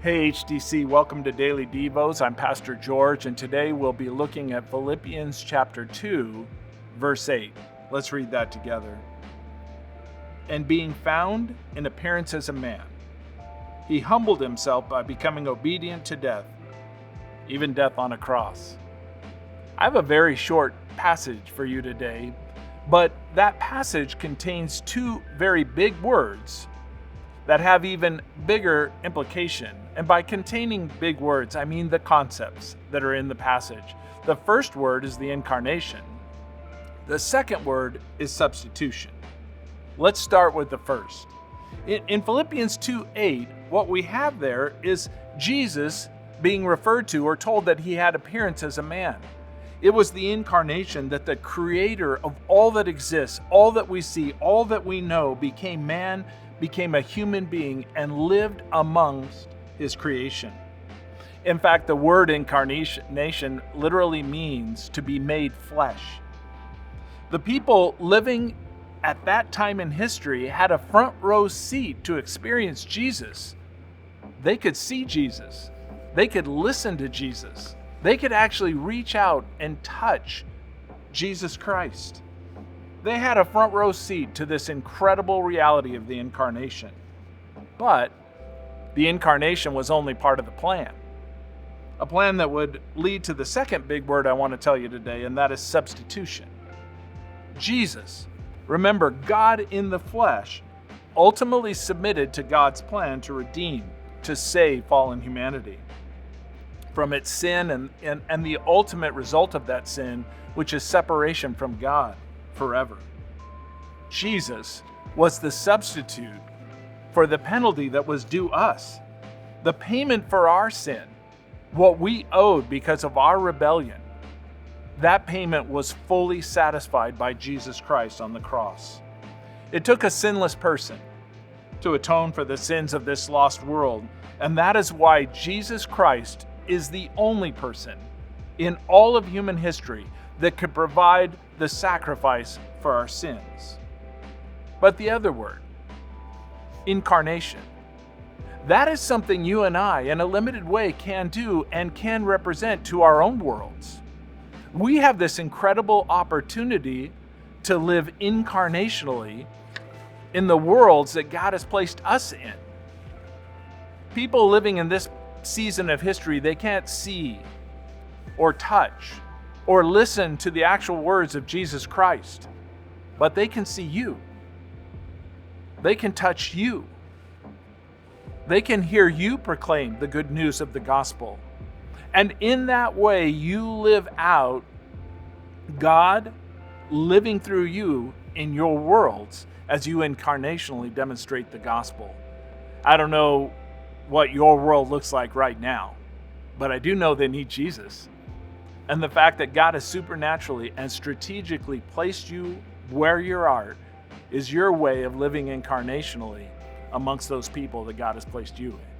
Hey HTC, welcome to Daily Devos. I'm Pastor George, and today we'll be looking at Philippians chapter 2, verse 8. Let's read that together. And being found in appearance as a man, he humbled himself by becoming obedient to death, even death on a cross. I have a very short passage for you today, but that passage contains two very big words that have even bigger implication. And by containing big words, I mean the concepts that are in the passage. The first word is the incarnation. The second word is substitution. Let's start with the first. In Philippians 2:8, what we have there is Jesus being referred to or told that he had appearance as a man. It was the incarnation, that the creator of all that exists, all that we see, all that we know, became man, became a human being, and lived amongst his creation. In fact, the word incarnation literally means to be made flesh. The people living at that time in history had a front row seat to experience Jesus. They could see Jesus. They could listen to Jesus. They could actually reach out and touch Jesus Christ. They had a front row seat to this incredible reality of the incarnation. But the incarnation was only part of the plan. A plan that would lead to the second big word I want to tell you today, and that is substitution. Jesus, remember, God in the flesh, ultimately submitted to God's plan to redeem, to save fallen humanity from its sin and the ultimate result of that sin, which is separation from God forever. Jesus was the substitute for the penalty that was due us, the payment for our sin, what we owed because of our rebellion. That payment was fully satisfied by Jesus Christ on the cross. It took a sinless person to atone for the sins of this lost world, and that is why Jesus Christ is the only person in all of human history that could provide the sacrifice for our sins. But the other word, incarnation, that is something you and I, in a limited way, can do and can represent to our own worlds. We have this incredible opportunity to live incarnationally in the worlds that God has placed us in. People living in this season of history, they can't see or touch or listen to the actual words of Jesus Christ, but they can see you. They can touch you. They can hear you proclaim the good news of the gospel. And in that way, you live out God living through you in your worlds as you incarnationally demonstrate the gospel. I don't know what your world looks like right now, but I do know they need Jesus. And the fact that God has supernaturally and strategically placed you where you are is your way of living incarnationally amongst those people that God has placed you in.